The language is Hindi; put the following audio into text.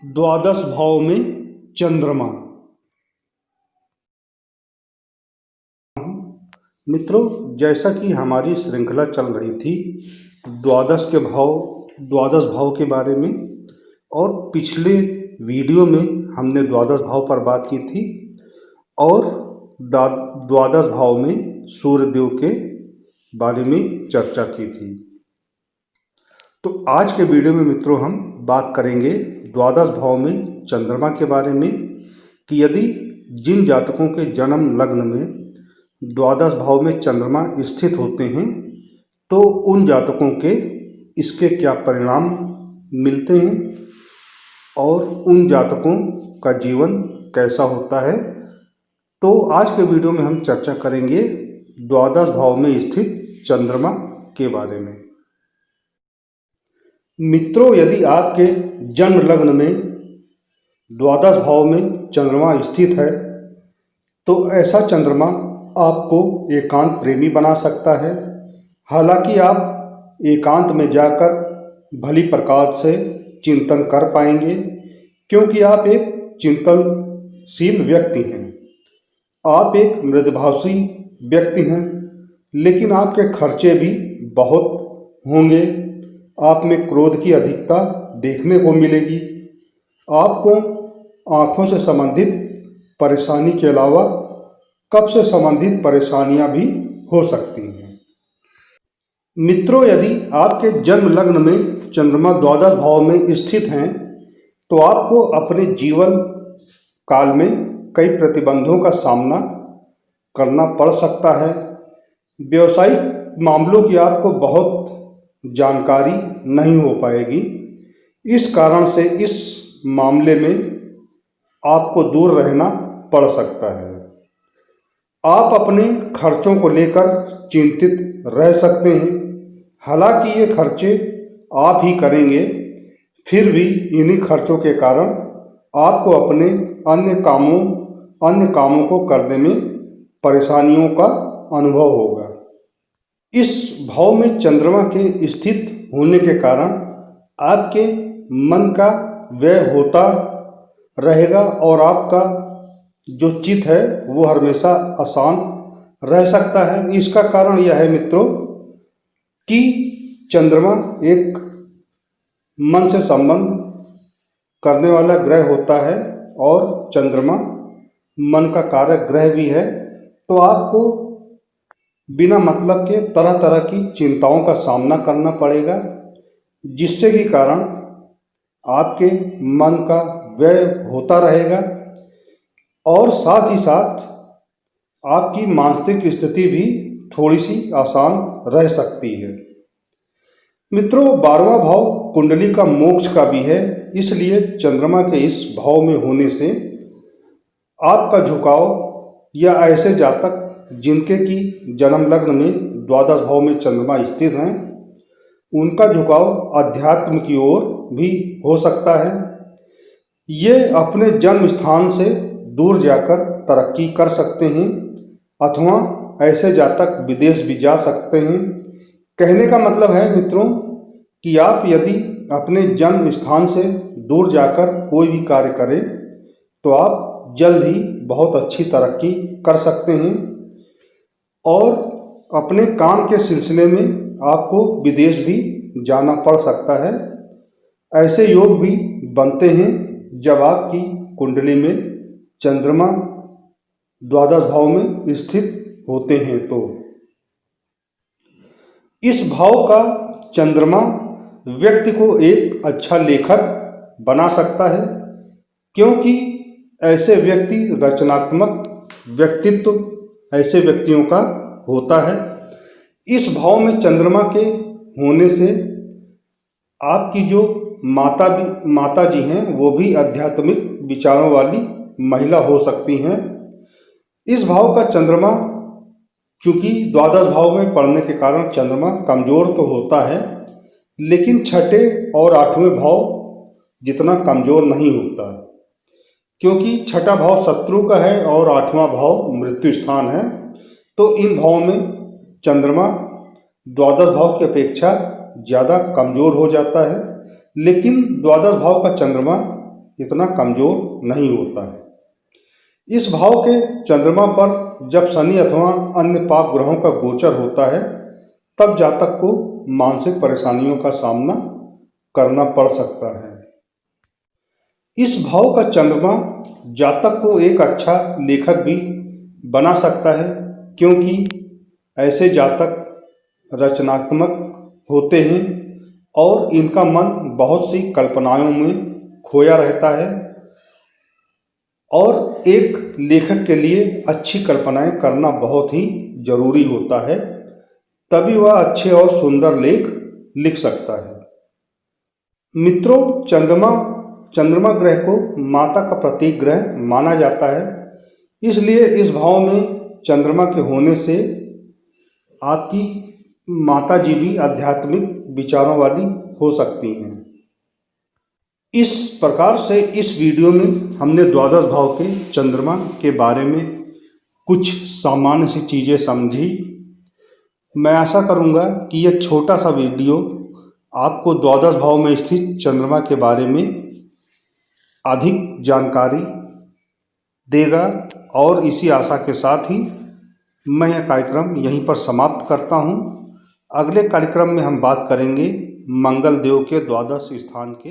द्वादश भाव में चंद्रमा। मित्रों, जैसा कि हमारी श्रृंखला चल रही थी द्वादश भाव के बारे में, और पिछले वीडियो में हमने द्वादश भाव पर बात की थी और द्वादश भाव में सूर्यदेव के बारे में चर्चा की थी। तो आज के वीडियो में मित्रों हम बात करेंगे द्वादश भाव में चंद्रमा के बारे में कि यदि जिन जातकों के जन्म लग्न में द्वादश भाव में चंद्रमा स्थित होते हैं तो उन जातकों के इसके क्या परिणाम मिलते हैं और उन जातकों का जीवन कैसा होता है। तो आज के वीडियो में हम चर्चा करेंगे द्वादश भाव में स्थित चंद्रमा के बारे में। मित्रों, यदि आपके जन्म लग्न में द्वादश भाव में चंद्रमा स्थित है तो ऐसा चंद्रमा आपको एकांत प्रेमी बना सकता है। हालांकि आप एकांत में जाकर भली प्रकार से चिंतन कर पाएंगे क्योंकि आप एक चिंतनशील व्यक्ति हैं, आप एक मृदुभाषी व्यक्ति हैं, लेकिन आपके खर्चे भी बहुत होंगे। आप में क्रोध की अधिकता देखने को मिलेगी। आपको आँखों से संबंधित परेशानी के अलावा कब्ज से संबंधित परेशानियां भी हो सकती हैं। मित्रों, यदि आपके जन्म लग्न में चंद्रमा द्वादश भाव में स्थित हैं तो आपको अपने जीवन काल में कई प्रतिबंधों का सामना करना पड़ सकता है। व्यवसायिक मामलों की आपको बहुत जानकारी नहीं हो पाएगी। इस कारण से इस मामले में आपको दूर रहना पड़ सकता है। आप अपने खर्चों को लेकर चिंतित रह सकते हैं। हालांकि ये खर्चे आप ही करेंगे, फिर भी इन्हीं खर्चों के कारण आपको अपने अन्य कामों को करने में परेशानियों का अनुभव होगा। इस भाव में चंद्रमा के स्थित होने के कारण आपके मन का व्यय होता रहेगा और आपका जो चित्त है वो हमेशा आसान रह सकता है। इसका कारण यह है मित्रों कि चंद्रमा एक मन से संबंध करने वाला ग्रह होता है और चंद्रमा मन का कारक ग्रह भी है। तो आपको बिना मतलब के तरह तरह की चिंताओं का सामना करना पड़ेगा, जिससे कि कारण आपके मन का व्यय होता रहेगा और साथ ही साथ आपकी मानसिक स्थिति भी थोड़ी सी आसान रह सकती है। मित्रों, 12वां भाव कुंडली का मोक्ष का भी है, इसलिए चंद्रमा के इस भाव में होने से आपका झुकाव या ऐसे जातक जिनके की जन्म लग्न में द्वादश भाव में चंद्रमा स्थित हैं उनका झुकाव अध्यात्म की ओर भी हो सकता है। ये अपने जन्म स्थान से दूर जाकर तरक्की कर सकते हैं अथवा ऐसे जातक विदेश भी जा सकते हैं। कहने का मतलब है मित्रों कि आप यदि अपने जन्म स्थान से दूर जाकर कोई भी कार्य करें तो आप जल्द ही बहुत अच्छी तरक्की कर सकते हैं और अपने काम के सिलसिले में आपको विदेश भी जाना पड़ सकता है। ऐसे योग भी बनते हैं जब आपकी कुंडली में चंद्रमा द्वादश भाव में स्थित होते हैं। तो इस भाव का चंद्रमा व्यक्ति को एक अच्छा लेखक बना सकता है क्योंकि ऐसे व्यक्ति रचनात्मक व्यक्तित्व ऐसे व्यक्तियों का होता है। इस भाव में चंद्रमा के होने से आपकी जो माता जी हैं वो भी आध्यात्मिक विचारों वाली महिला हो सकती हैं। इस भाव का चंद्रमा चूंकि द्वादश भाव में पड़ने के कारण चंद्रमा कमजोर तो होता है, लेकिन छठे और आठवें भाव जितना कमजोर नहीं होता क्योंकि छठा भाव शत्रु का है और आठवां भाव मृत्यु स्थान है। तो इन भाव में चंद्रमा द्वादश भाव की अपेक्षा ज़्यादा कमजोर हो जाता है, लेकिन द्वादश भाव का चंद्रमा इतना कमज़ोर नहीं होता है। इस भाव के चंद्रमा पर जब शनि अथवा अन्य पाप ग्रहों का गोचर होता है तब जातक को मानसिक परेशानियों का सामना करना पड़ सकता है। इस भाव का चंद्रमा जातक को एक अच्छा लेखक भी बना सकता है, क्योंकि ऐसे जातक रचनात्मक होते हैं और इनका मन बहुत सी कल्पनाओं में खोया रहता है और एक लेखक के लिए अच्छी कल्पनाएं करना बहुत ही जरूरी होता है, तभी वह अच्छे और सुंदर लेख लिख सकता है। मित्रों, चंद्रमा ग्रह को माता का प्रतीक ग्रह माना जाता है, इसलिए इस भाव में चंद्रमा के होने से आपकी माता जी भी आध्यात्मिक विचारों वाली हो सकती हैं। इस प्रकार से इस वीडियो में हमने द्वादश भाव के चंद्रमा के बारे में कुछ सामान्य सी चीज़ें समझी। मैं आशा करूंगा कि यह छोटा सा वीडियो आपको द्वादश भाव में स्थित चंद्रमा के बारे में अधिक जानकारी देगा और इसी आशा के साथ ही मैं यह कार्यक्रम यहीं पर समाप्त करता हूं। अगले कार्यक्रम में हम बात करेंगे मंगल देव के द्वादश स्थान के